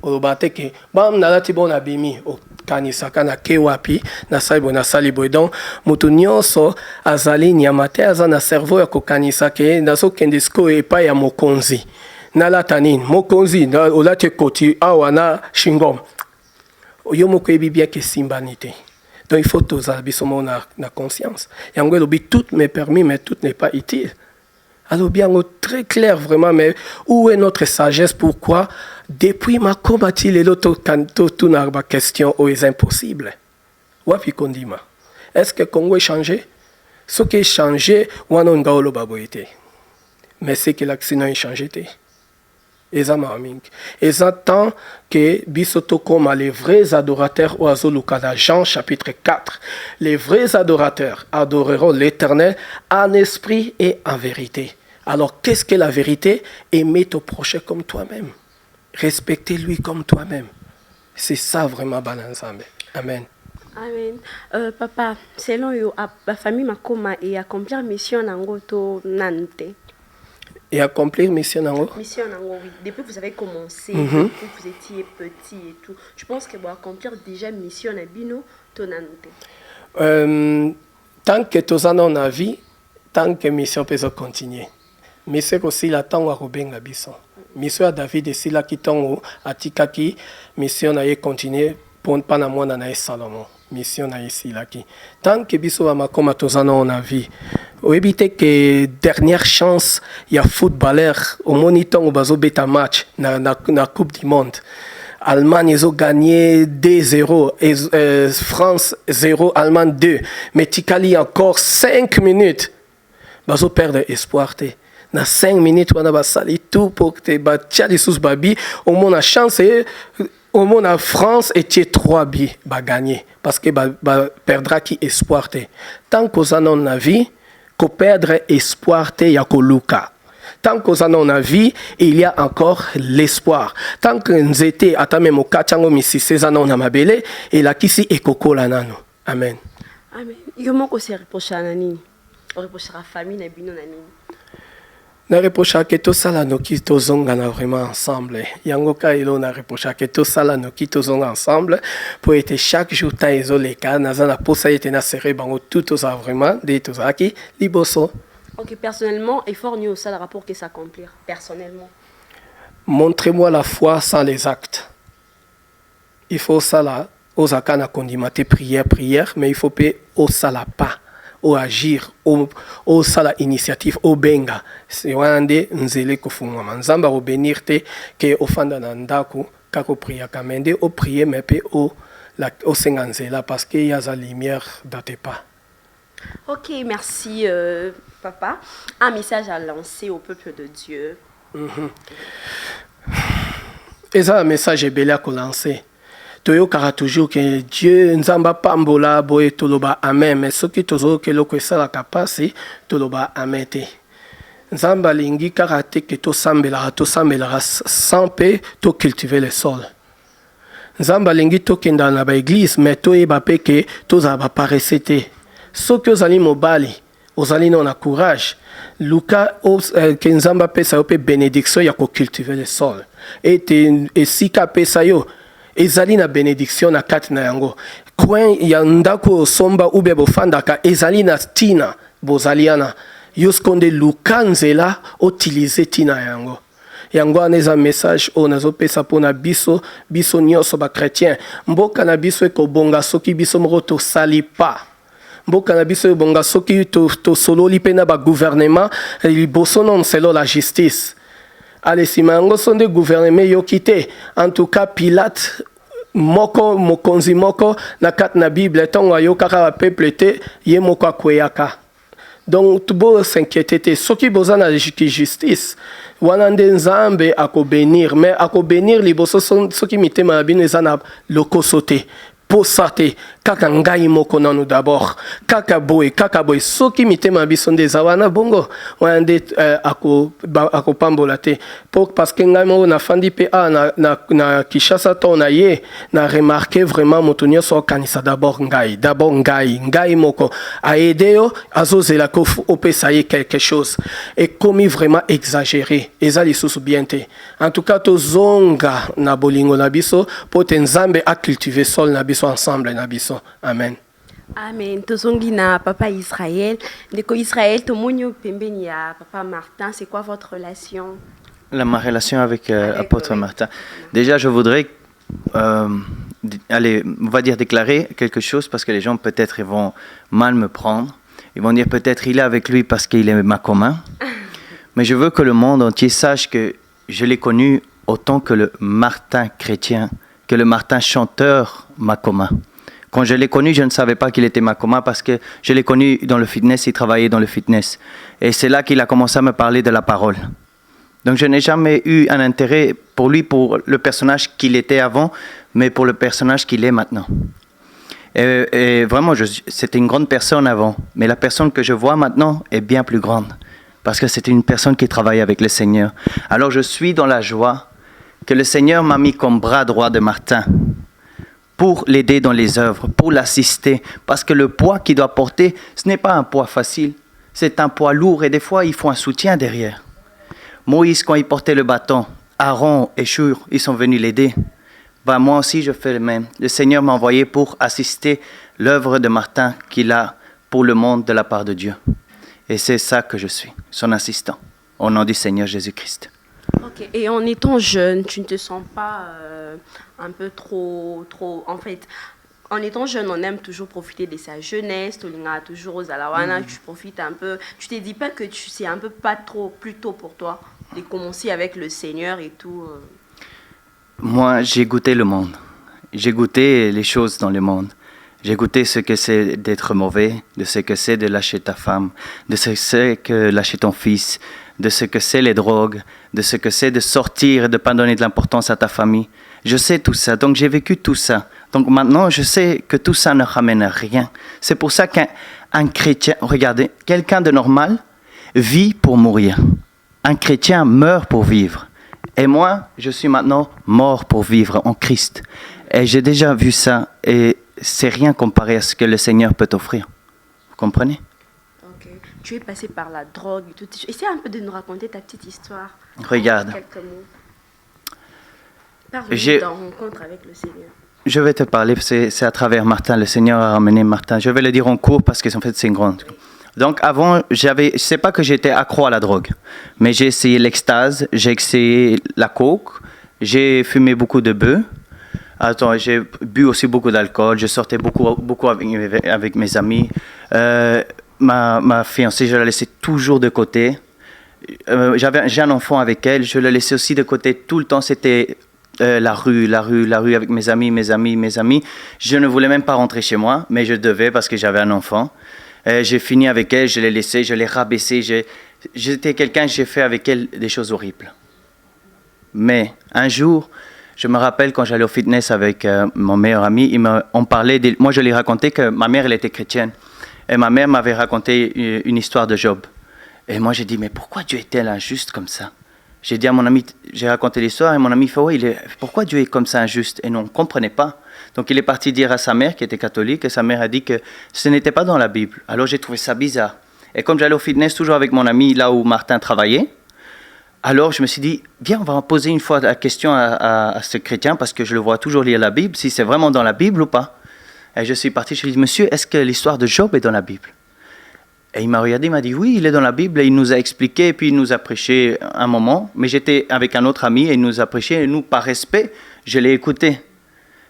Olobate ke bam nalati bon abimi kanisaka na kewapi na saibo na salibo donc mutu nyonso azali nyama te aza na cerveau ya kokanisa ke nazokende siko epa ya mokonzi nalata nini mokonzi olati koti awa na shingom yo moko yebi bien ke simbani te donc il faut tozala biso na conscience yango elobi tout me permis mais tout n'est pas utile. Alors bien très clair vraiment, mais où est notre sagesse? Pourquoi depuis ma combattu les loto tout n'a pas question où est impossible. Wapi kondima. Est-ce que Congo est changé? Ce qui est changé, on a un baboité. Mais c'est que l'accident est changé. Et ça tant que bisoto comme les vrais adorateurs au Azolukada Jean chapitre 4. Les vrais adorateurs adoreront l'Éternel en esprit et en vérité. Alors qu'est-ce que la vérité? Aimer ton prochain comme toi-même. Respecter lui comme toi-même. C'est ça vraiment Balanzambe. Amen. Amen. Papa, selon yo, la famille Makoma et accomplir mission nango to nante. Et accomplir mission nango. Mission nango, oui. Depuis que vous avez commencé, depuis que vous étiez petit et tout, je pense que vous accomplir déjà mission na bino to nante. Tant que tous en a vie, tant que mission peut continuer. Mais c'est aussi la temps à Robenga Bisson. Mission à David et Sila qui tombe à Tikaki, mission à continuer pour ne pas na moi na Salomon. Mission na ici là qui tant que biso amakoma tozana on a vie au éviter que dernière chance il y a footballeur au moniteur au bazo beta match na coupe du monde. Allemagne ils ont gagné 2-0 et France 0 Allemagne 2 mais Tikali encore 5 minutes bazo perdre espoir te na 5 minutes on a basali tout pour que ba tchali sous babi au moins la chance au monde en France et tu 3 billes va gagner parce que perdra qui espoir te tant qu'on en a vie qu'on perdre espoir te ya ko luka tant qu'on en a vie il y a encore l'espoir tant que nous étions à même au kachango misi 16 ans on a mabele et la kisi ekoko la nano amen amen yo moko se reprocha na nini o reprochera famille na bino na nini na reprocha que tout ça là nous qui tozonga na vraiment ensemble yango ka ilo na reprocha que tout ça là nous qui tozonga ensemble pour être chaque jour ta isolé ka na za na posa ete na serré bango tout ça vraiment de tout ça qui liboso. OK, personnellement effort ni au ça le rapport que s'accomplir personnellement. Montrez-moi la foi sans les actes. Il faut ça là aux akana condimenter prière mais il faut payer au sala pas. Au agir au sala initiative au benga c'est wande nzele kufunga manzamba au bénir te que ofanda na ndako kako prier kamende au prier mais pe au senganzela parce que y a la lumière dans tes pas. OK, merci papa. Un message à lancer au peuple de Dieu. Et ça un message est belé à lancer. Toyokara toujours que Dieu nzamba pambola boye toloba amen mais ce qui tozo que loko sala kapasi toloba amen te nzamba lingi karate que to sambela sans paix to cultiver le sol nzamba lingi to kenda na ba église mais to eba pe que to za ba paresse te ce que ozali mobali ozali non na courage Luka que nzamba pe sa pe bénédiction ya ko cultiver le sol et sika pe sa yo ezali na bénédiction na kati na yango coin ya ndako somba ube bofandaka ezali na tina bozaliana yoskonde lukanzela utiliser tina yango aneza message o nazopesa pona biso nyonso ba chrétien mboka na biso ekobonga soki biso moko tosali pa mboka na biso ebonga soki tosololi mpe na ba gouvernement liboso non selo la justice. Allez, si mango sont des gouvernements yokite, en tout cas Pilate moko mokonzi moko na kat na Bible tonga yokaka peuple te ye moko kweyaka. Donc tubo s'inquiéter te soki bozana justice wana nde nzambe akobénir mais akobénir liboso soki mitema bino ezana lokoso te posate kaka ngai moko nanu d'abord kaka boy soki mitema biso nde zawana bongo wande ako pambola te parce que ngai moko na fandi pe na Kishasa to na ye na remarquer vraiment motonio so kanisa d'abord ngai moko a aider yo azozela ko opesa ye quelque chose et commis vraiment exagéré ezali susu bien te en tout cas to zonga na bolingo na biso po te nzambe a cultiver sol na biso ensemble na biso. Amen. Amen. Tozongi na papa Israël. Ndeko Israël, tomonyo pembeni ya papa Martin, c'est quoi votre relation? Ma relation avec apôtre Martin. Déjà, je voudrais on va dire déclarer quelque chose parce que les gens peut-être ils vont mal me prendre. Ils vont dire peut-être il est avec lui parce qu'il est Makoma. Mais je veux que le monde entier sache que je l'ai connu autant que le Martin chrétien, que le Martin chanteur Makoma. Quand je l'ai connu, je ne savais pas qu'il était Makoma parce que je l'ai connu dans le fitness, il travaillait dans le fitness. Et c'est là qu'il a commencé à me parler de la parole. Donc je n'ai jamais eu un intérêt pour lui, pour le personnage qu'il était avant, mais pour le personnage qu'il est maintenant. Et vraiment, c'était une grande personne avant, mais la personne que je vois maintenant est bien plus grande parce que c'était une personne qui travaille avec le Seigneur. Alors je suis dans la joie que le Seigneur m'a mis comme bras droit de Martin pour l'aider dans les œuvres, pour l'assister. Parce que le poids qu'il doit porter, ce n'est pas un poids facile. C'est un poids lourd et des fois, il faut un soutien derrière. Moïse, quand il portait le bâton, Aaron et Shur, ils sont venus l'aider. Ben, moi aussi, je fais le même. Le Seigneur m'a envoyé pour assister l'œuvre de Martin qu'il a pour le monde de la part de Dieu. Et c'est ça que je suis, son assistant, au nom du Seigneur Jésus-Christ. Ok. Et en étant jeune, tu ne te sens pas un peu trop... En fait, en étant jeune, on aime toujours profiter de sa jeunesse. Toujours aux Alawana, tu profites un peu. Tu te dis pas que c'est un peu pas trop plus tôt pour toi de commencer avec le Seigneur et tout Moi, j'ai goûté le monde. J'ai goûté les choses dans le monde. J'ai goûté ce que c'est d'être mauvais, de ce que c'est de lâcher ta femme, de ce que c'est que lâcher ton fils, de ce que c'est les drogues, de ce que c'est de sortir et de ne pas donner de l'importance à ta famille. Je sais tout ça, donc j'ai vécu tout ça. Donc maintenant, je sais que tout ça ne ramène à rien. C'est pour ça qu'un chrétien, regardez, quelqu'un de normal vit pour mourir. Un chrétien meurt pour vivre. Et moi, je suis maintenant mort pour vivre en Christ. Et j'ai déjà vu ça et c'est rien comparé à ce que le Seigneur peut t'offrir. Vous comprenez? Ok. Tu es passé par la drogue et tout. Essaie un peu de nous raconter ta petite histoire. Regarde. Quelques mots. Parle-nous dans rencontre avec le Seigneur. Je vais te parler, c'est à travers Martin. Le Seigneur a ramené Martin. Je vais le dire en cours parce que en fait, c'est une grande. Donc avant, je sais pas que j'étais accro à la drogue, mais j'ai essayé l'extase, j'ai essayé la coke, j'ai fumé beaucoup de bœufs. Attends, j'ai bu aussi beaucoup d'alcool, je sortais beaucoup avec mes amis. Ma fiancée, je la laissais toujours de côté. J'ai un enfant avec elle, je la laissais aussi de côté tout le temps. C'était la rue avec mes amis. Je ne voulais même pas rentrer chez moi, mais je devais parce que j'avais un enfant. J'ai fini avec elle, je l'ai laissée, je l'ai rabaissée. J'étais quelqu'un, j'ai fait avec elle des choses horribles. Mais un jour, je me rappelle quand j'allais au fitness avec mon meilleur ami, on parlait, moi je lui ai raconté que ma mère, elle était chrétienne. Et ma mère m'avait raconté une histoire de Job. Et moi j'ai dit, mais pourquoi Dieu est-il injuste comme ça? J'ai dit à mon ami, j'ai raconté l'histoire et mon ami fait, oui, pourquoi Dieu est comme ça injuste? Et nous, on ne comprenait pas. Donc il est parti dire à sa mère, qui était catholique, et sa mère a dit que ce n'était pas dans la Bible. Alors j'ai trouvé ça bizarre. Et comme j'allais au fitness toujours avec mon ami, là où Martin travaillait, alors je me suis dit, viens, on va poser une fois la question à ce chrétien, parce que je le vois toujours lire la Bible, si c'est vraiment dans la Bible ou pas. Et je suis parti, je lui ai dit, monsieur, est-ce que l'histoire de Job est dans la Bible? Et il m'a regardé, il m'a dit, oui, il est dans la Bible, et il nous a expliqué, et puis il nous a prêché un moment, mais j'étais avec un autre ami, et il nous a prêché, et nous, par respect, je l'ai écouté.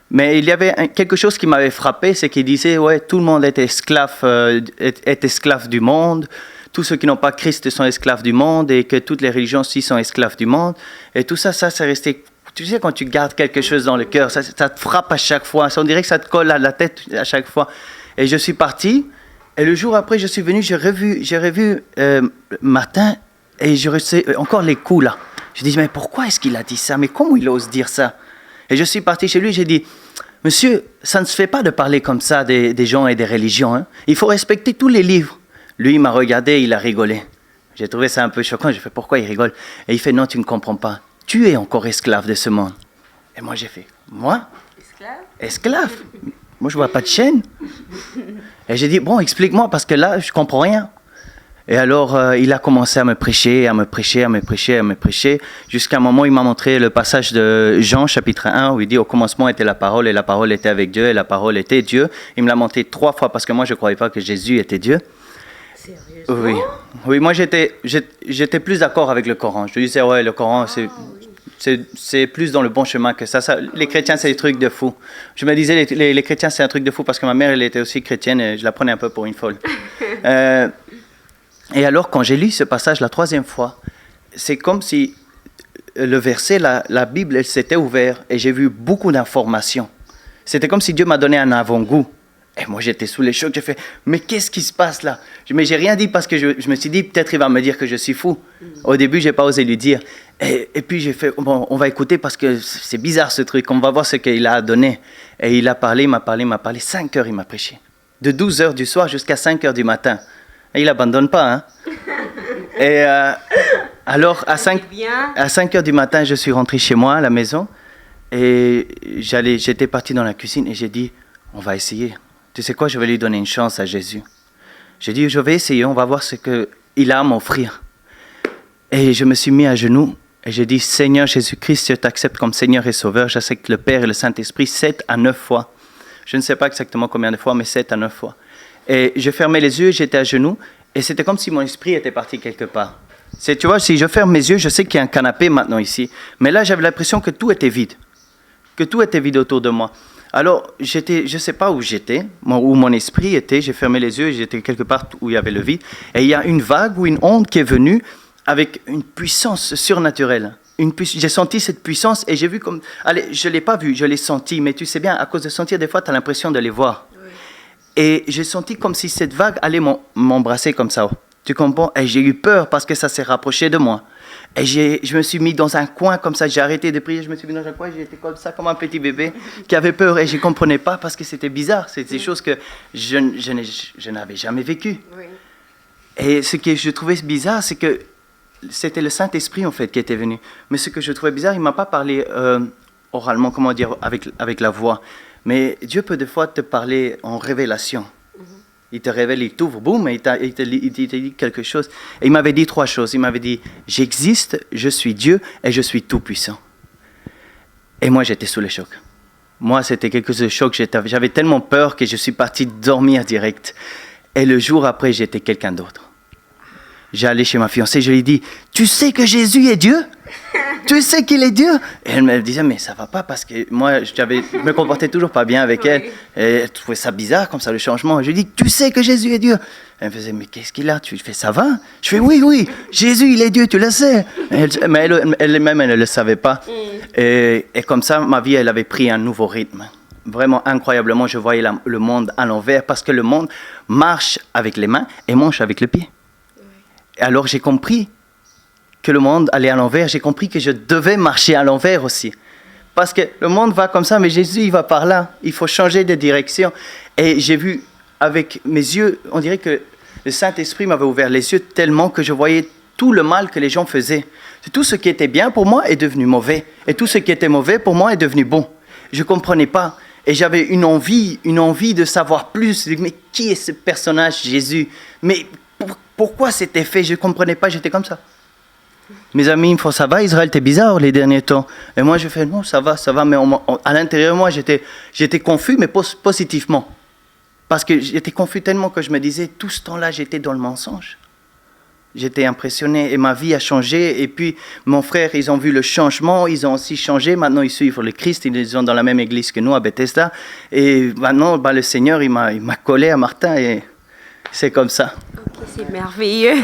Mais il y avait quelque chose qui m'avait frappé, c'est qu'il disait, ouais, tout le monde est esclave du monde, tous ceux qui n'ont pas Christ sont esclaves du monde, et que toutes les religions aussi sont esclaves du monde. Et tout ça, c'est resté... Tu sais, quand tu gardes quelque chose dans le cœur, ça te frappe à chaque fois. On dirait que ça te colle à la tête à chaque fois. Et je suis parti, et le jour après, je suis venu, j'ai revu Martin, et j'ai reçu encore les coups là. Je dis, mais pourquoi est-ce qu'il a dit ça? Mais comment il ose dire ça? Et je suis parti chez lui, j'ai dit, monsieur, ça ne se fait pas de parler comme ça des gens et des religions. Hein. Il faut respecter tous les livres. Lui, il m'a regardé, il a rigolé. J'ai trouvé ça un peu choquant. J'ai fait, pourquoi il rigole? Et il fait, non, tu ne comprends pas. Tu es encore esclave de ce monde. Et moi, j'ai fait, moi? Esclave? Moi, je ne vois pas de chaîne. Et j'ai dit, bon, explique-moi, parce que là, je ne comprends rien. Et alors, il a commencé à me prêcher, jusqu'à un moment, il m'a montré le passage de Jean, chapitre 1, où il dit, au commencement était la parole, et la parole était avec Dieu, et la parole était Dieu. Il me l'a montré 3 fois, parce que moi, je ne croyais pas que Jésus était Dieu. Sérieusement? Oui, moi, j'étais plus d'accord avec le Coran. Je disais, ouais, le Coran, c'est plus dans le bon chemin que ça. Les chrétiens, c'est des trucs de fou. Je me disais, les chrétiens, c'est un truc de fou, parce que ma mère, elle était aussi chrétienne, et je la prenais un peu pour une folle. Et alors, quand j'ai lu ce passage la 3e fois, c'est comme si le verset, la Bible, elle s'était ouverte et j'ai vu beaucoup d'informations. C'était comme si Dieu m'a donné un avant-goût. Et moi, j'étais sous les chocs. J'ai fait, mais qu'est-ce qui se passe là? Mais j'ai rien dit parce que je me suis dit, peut-être il va me dire que je suis fou. Au début, je n'ai pas osé lui dire. Et puis, j'ai fait, bon, on va écouter parce que c'est bizarre ce truc. On va voir ce qu'il a donné. Et il a parlé, il m'a parlé. 5 heures, il m'a prêché. De 12 heures du soir jusqu'à 5 heures du matin. Et il n'abandonne pas, hein. Et alors, à 5 heures du matin, je suis rentré chez moi, à la maison. Et j'étais parti dans la cuisine et j'ai dit, on va essayer. Tu sais quoi, je vais lui donner une chance à Jésus. J'ai dit, je vais essayer, on va voir ce qu'il a à m'offrir. Et je me suis mis à genoux et j'ai dit, Seigneur Jésus-Christ, je t'accepte comme Seigneur et Sauveur. J'accepte le Père et le Saint-Esprit 7 à 9 fois. Je ne sais pas exactement combien de fois, mais 7 à 9 fois. Et je fermais les yeux, j'étais à genoux et c'était comme si mon esprit était parti quelque part. Tu vois, si je ferme mes yeux, je sais qu'il y a un canapé maintenant ici. Mais là, j'avais l'impression que tout était vide. Que tout était vide autour de moi. Alors, je ne sais pas où j'étais, où mon esprit était. J'ai fermé les yeux, j'étais quelque part où il y avait le vide. Et il y a une vague ou une onde qui est venue avec une puissance surnaturelle. J'ai senti cette puissance et j'ai vu comme... Allez, je ne l'ai pas vu, je l'ai senti. Mais tu sais bien, à cause de sentir, des fois, tu as l'impression de les voir. Oui. Et j'ai senti comme si cette vague allait m'embrasser comme ça. Tu comprends? Et j'ai eu peur parce que ça s'est rapproché de moi. Et je me suis mis dans un coin comme ça, j'ai arrêté de prier, je me suis mis dans un coin, j'étais comme ça, comme un petit bébé qui avait peur et je ne comprenais pas parce que c'était bizarre. C'était des choses que je n'avais jamais vécues. Oui. Et ce que je trouvais bizarre, c'est que c'était le Saint-Esprit en fait qui était venu. Mais ce que je trouvais bizarre, il ne m'a pas parlé oralement, comment dire, avec la voix. Mais Dieu peut des fois te parler en révélation. Il te révèle, il t'ouvre, boum, et il te dit quelque chose. Et il m'avait dit 3 choses. Il m'avait dit, j'existe, je suis Dieu et je suis tout-puissant. Et moi, j'étais sous le choc. Moi, c'était quelque chose de choc. J'avais tellement peur que je suis parti dormir direct. Et le jour après, j'étais quelqu'un d'autre. J'ai allé chez ma fiancée, je lui ai dit, tu sais que Jésus est Dieu? Tu sais qu'il est Dieu? Et elle me disait, mais ça va pas parce que moi, je me comportais toujours pas bien avec elle. Et elle trouvait ça bizarre comme ça, le changement. Je lui ai dit, tu sais que Jésus est Dieu? Elle me faisait, mais qu'est-ce qu'il a? Tu fais, ça va? Je fais, oui, Jésus, il est Dieu, tu le sais. Mais elle-même, elle ne le savait pas. Et comme ça, ma vie, elle avait pris un nouveau rythme. Vraiment, incroyablement, je voyais le monde à l'envers parce que le monde marche avec les mains et mange avec les pieds. Alors j'ai compris que le monde allait à l'envers, j'ai compris que je devais marcher à l'envers aussi. Parce que le monde va comme ça, mais Jésus, il va par là. Il faut changer de direction. Et j'ai vu avec mes yeux, on dirait que le Saint-Esprit m'avait ouvert les yeux tellement que je voyais tout le mal que les gens faisaient. Tout ce qui était bien pour moi est devenu mauvais. Et tout ce qui était mauvais pour moi est devenu bon. Je ne comprenais pas. Et j'avais une envie de savoir plus. Mais qui est ce personnage, Jésus? Mais pourquoi c'était fait? Je ne comprenais pas, j'étais comme ça. Mes amis, il faut ça va, Israël, t'es bizarre les derniers temps. Et moi, je fais, non, ça va, mais à l'intérieur de moi, j'étais confus, mais positivement. Parce que j'étais confus tellement que je me disais, tout ce temps-là, j'étais dans le mensonge. J'étais impressionné et ma vie a changé. Et puis, mon frère, ils ont vu le changement, ils ont aussi changé. Maintenant, ils suivent le Christ, ils sont dans la même église que nous, à Bethesda. Et maintenant, le Seigneur, il m'a collé à Martin et c'est comme ça. Ok, c'est merveilleux.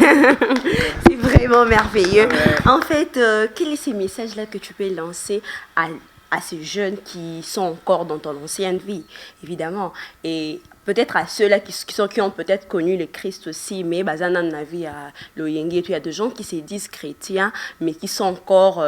C'est vraiment merveilleux. En fait, quel est ce message-là que tu peux lancer à ces jeunes qui sont encore dans ton ancienne vie, évidemment, et peut-être à ceux-là qui ont peut-être connu le Christ aussi, mais bazana na vie à l'Oyengi, il y a des gens qui se disent chrétiens, mais qui sont encore